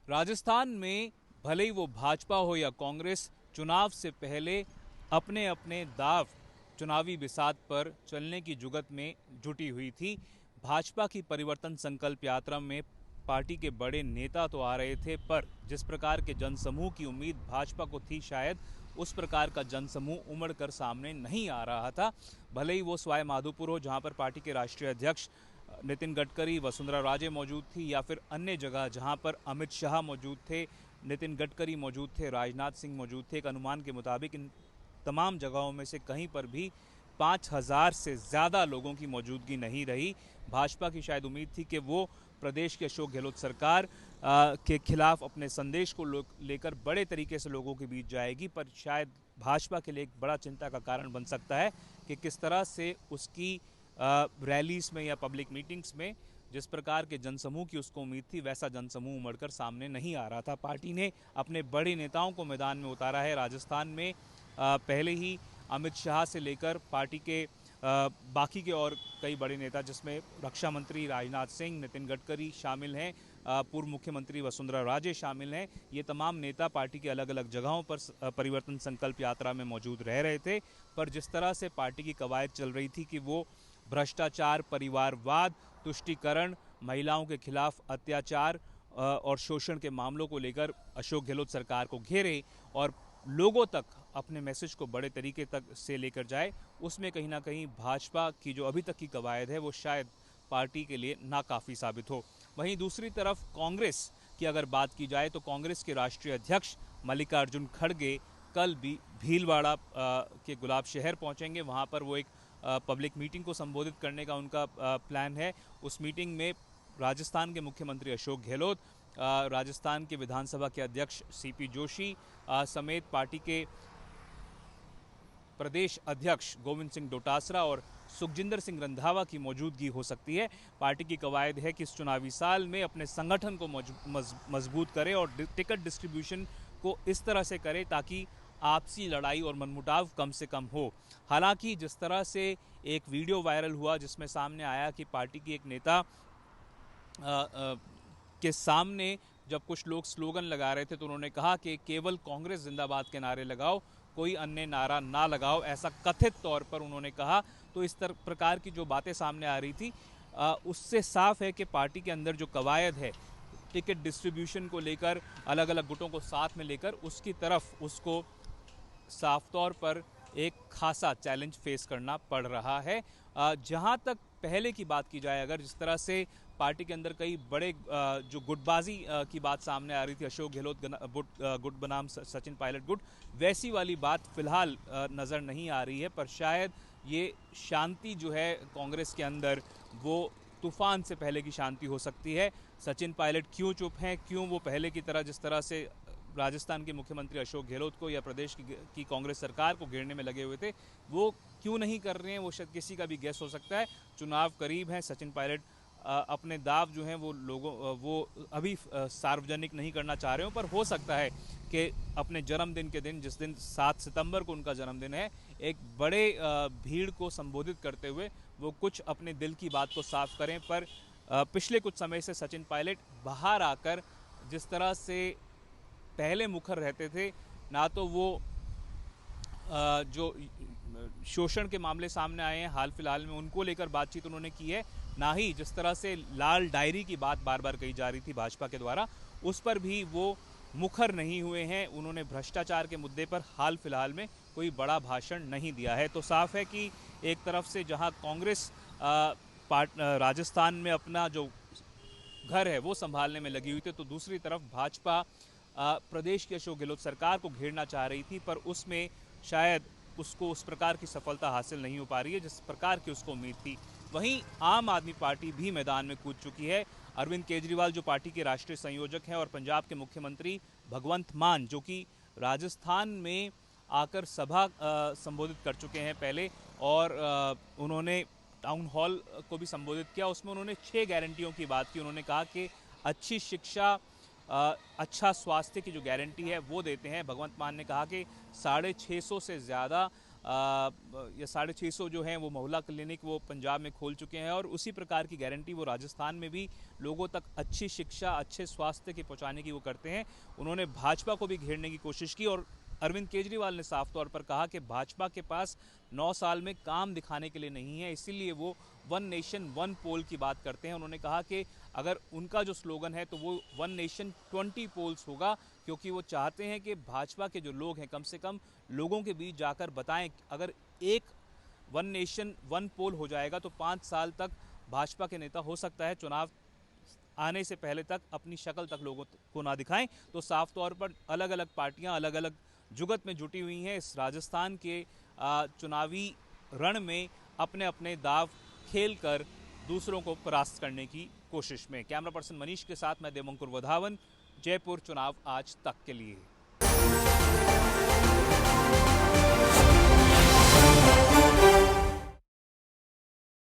राजस्थान में भले ही वो भाजपा हो या कांग्रेस, चुनाव से पहले अपने अपने दाव चुनावी बिसात पर चलने की जुगत में जुटी हुई थी। भाजपा की परिवर्तन संकल्प यात्रा में पार्टी के बड़े नेता तो आ रहे थे, पर जिस प्रकार के जनसमूह की उम्मीद भाजपा को थी, शायद उस प्रकार का जनसमूह उमड़ कर सामने नहीं आ रहा था। भले ही वो सवाई माधोपुर हो, जहां पर पार्टी के राष्ट्रीय अध्यक्ष नितिन गडकरी, वसुंधरा राजे मौजूद थी, या फिर अन्य जगह जहां पर अमित शाह मौजूद थे, नितिन गडकरी मौजूद थे, राजनाथ सिंह मौजूद थे। एक अनुमान के मुताबिक इन तमाम जगहों में से कहीं पर भी 5,000 से ज़्यादा लोगों की मौजूदगी नहीं रही। भाजपा की शायद उम्मीद थी कि वो प्रदेश के अशोक गहलोत सरकार के खिलाफ अपने संदेश को लेकर बड़े तरीके से लोगों के बीच जाएगी, पर शायद भाजपा के लिए एक बड़ा चिंता का कारण बन सकता है कि किस तरह से उसकी रैलीज में या पब्लिक मीटिंग्स में जिस प्रकार के जनसमूह की उसको उम्मीद थी, वैसा जनसमूह उमड़कर सामने नहीं आ रहा था। पार्टी ने अपने बड़े नेताओं को मैदान में उतारा है। राजस्थान में पहले ही अमित शाह से लेकर पार्टी के बाकी के और कई बड़े नेता, जिसमें रक्षा मंत्री राजनाथ सिंह, नितिन गडकरी शामिल हैं, पूर्व मुख्यमंत्री वसुंधरा राजे शामिल हैं। ये तमाम नेता पार्टी के अलग अलग जगहों पर परिवर्तन संकल्प यात्रा में मौजूद रह रहे थे, पर जिस तरह से पार्टी की कवायद चल रही थी कि वो भ्रष्टाचार, परिवारवाद, तुष्टीकरण, महिलाओं के खिलाफ अत्याचार और शोषण के मामलों को लेकर अशोक गहलोत सरकार को घेरे और लोगों तक अपने मैसेज को बड़े तरीके तक से लेकर जाए, उसमें कहीं ना कहीं भाजपा की जो अभी तक की कवायद है वो शायद पार्टी के लिए नाकाफ़ी साबित हो। वहीं दूसरी तरफ कांग्रेस की अगर बात की जाए तो कांग्रेस के राष्ट्रीय अध्यक्ष मल्लिकार्जुन खड़गे कल भी भीलवाड़ा के गुलाब शहर पहुंचेंगे। वहां पर वो एक पब्लिक मीटिंग को संबोधित करने का उनका प्लान है। उस मीटिंग में राजस्थान के मुख्यमंत्री अशोक गहलोत, राजस्थान के विधानसभा के अध्यक्ष सीपी जोशी समेत पार्टी के प्रदेश अध्यक्ष गोविंद सिंह डोटासरा और सुखजिंदर सिंह रंधावा की मौजूदगी हो सकती है। पार्टी की कवायद है कि इस चुनावी साल में अपने संगठन को मजबूत करे और टिकट डिस्ट्रीब्यूशन को इस तरह से करे ताकि आपसी लड़ाई और मनमुटाव कम से कम हो। हालांकि जिस तरह से एक वीडियो वायरल हुआ जिसमें सामने आया कि पार्टी की एक नेता के सामने जब कुछ लोग स्लोगन लगा रहे थे तो उन्होंने कहा कि केवल कांग्रेस जिंदाबाद के नारे लगाओ, कोई अन्य नारा ना लगाओ, ऐसा कथित तौर पर उन्होंने कहा। तो इस प्रकार की जो बातें सामने आ रही थी उससे साफ है कि पार्टी के अंदर जो कवायद है टिकट डिस्ट्रीब्यूशन को लेकर, अलग अलग गुटों को साथ में लेकर, उसकी तरफ उसको साफ तौर पर एक खासा चैलेंज फेस करना पड़ रहा है। जहां तक पहले की बात की जाए, अगर जिस तरह से पार्टी के अंदर कई बड़े जो गुटबाजी की बात सामने आ रही थी, अशोक गहलोत गुट बनाम सचिन पायलट गुट, वैसी वाली बात फिलहाल नज़र नहीं आ रही है। पर शायद ये शांति जो है कांग्रेस के अंदर, वो तूफान से पहले की शांति हो सकती है। सचिन पायलट क्यों चुप हैं, क्यों वो पहले की तरह जिस तरह से राजस्थान के मुख्यमंत्री अशोक गहलोत को या प्रदेश की कांग्रेस सरकार को घेरने में लगे हुए थे, वो क्यों नहीं कर रहे हैं, वो शायद किसी का भी गैस हो सकता है। चुनाव करीब है, सचिन पायलट अपने दाव जो हैं वो अभी सार्वजनिक नहीं करना चाह रहे हो, पर हो सकता है कि अपने जन्मदिन के दिन, जिस दिन 7 सितंबर को उनका जन्मदिन है, एक बड़े भीड़ को संबोधित करते हुए वो कुछ अपने दिल की बात को साफ करें। पर पिछले कुछ समय से सचिन पायलट बाहर आकर जिस तरह से पहले मुखर रहते थे, ना तो वो जो शोषण के मामले सामने आए हैं हाल फिलहाल में उनको लेकर बातचीत उन्होंने की है, ना ही जिस तरह से लाल डायरी की बात बार बार कही जा रही थी भाजपा के द्वारा, उस पर भी वो मुखर नहीं हुए हैं। उन्होंने भ्रष्टाचार के मुद्दे पर हाल फिलहाल में कोई बड़ा भाषण नहीं दिया है। तो साफ है कि एक तरफ से जहां कांग्रेस राजस्थान में अपना जो घर है वो संभालने में लगी हुई थी, तो दूसरी तरफ भाजपा प्रदेश की अशोक गहलोत सरकार को घेरना चाह रही थी, पर उसमें शायद उसको उस प्रकार की सफलता हासिल नहीं हो पा रही है जिस प्रकार की उसको उम्मीद थी। वहीं आम आदमी पार्टी भी मैदान में कूद चुकी है। अरविंद केजरीवाल जो पार्टी के राष्ट्रीय संयोजक हैं और पंजाब के मुख्यमंत्री भगवंत मान जो कि राजस्थान में आकर सभा संबोधित कर चुके हैं पहले, और उन्होंने टाउन हॉल को भी संबोधित किया। उसमें उन्होंने 6 गारंटियों की बात की। उन्होंने कहा कि अच्छी शिक्षा, अच्छा स्वास्थ्य की जो गारंटी है वो देते हैं। भगवंत मान ने कहा कि 650 से ज़्यादा ये 650 जो हैं वो मोहल्ला क्लिनिक वो पंजाब में खोल चुके हैं, और उसी प्रकार की गारंटी वो राजस्थान में भी लोगों तक अच्छी शिक्षा, अच्छे स्वास्थ्य के पहुंचाने की वो करते हैं। उन्होंने भाजपा को भी घेरने की कोशिश की, और अरविंद केजरीवाल ने साफ तौर पर कहा कि भाजपा के पास 9 साल में काम दिखाने के लिए नहीं है, इसीलिए वो वन नेशन वन पोल की बात करते हैं। उन्होंने कहा कि अगर उनका जो स्लोगन है तो वो वन नेशन 20 पोल्स होगा, क्योंकि वो चाहते हैं कि भाजपा के जो लोग हैं कम से कम लोगों के बीच जाकर बताएं। अगर एक वन नेशन वन पोल हो जाएगा तो 5 साल तक भाजपा के नेता हो सकता है चुनाव आने से पहले तक अपनी शक्ल तक लोगों को ना दिखाएं। तो साफ तौर पर अलग अलग पार्टियां अलग अलग जुगत में जुटी हुई हैं इस राजस्थान के चुनावी रण में, अपने अपने दाव खेल कर दूसरों को परास्त करने की कोशिश में। कैमरा पर्सन मनीष के साथ मैं देवंकुर वधावन, जयपुर चुनाव आज तक के लिए।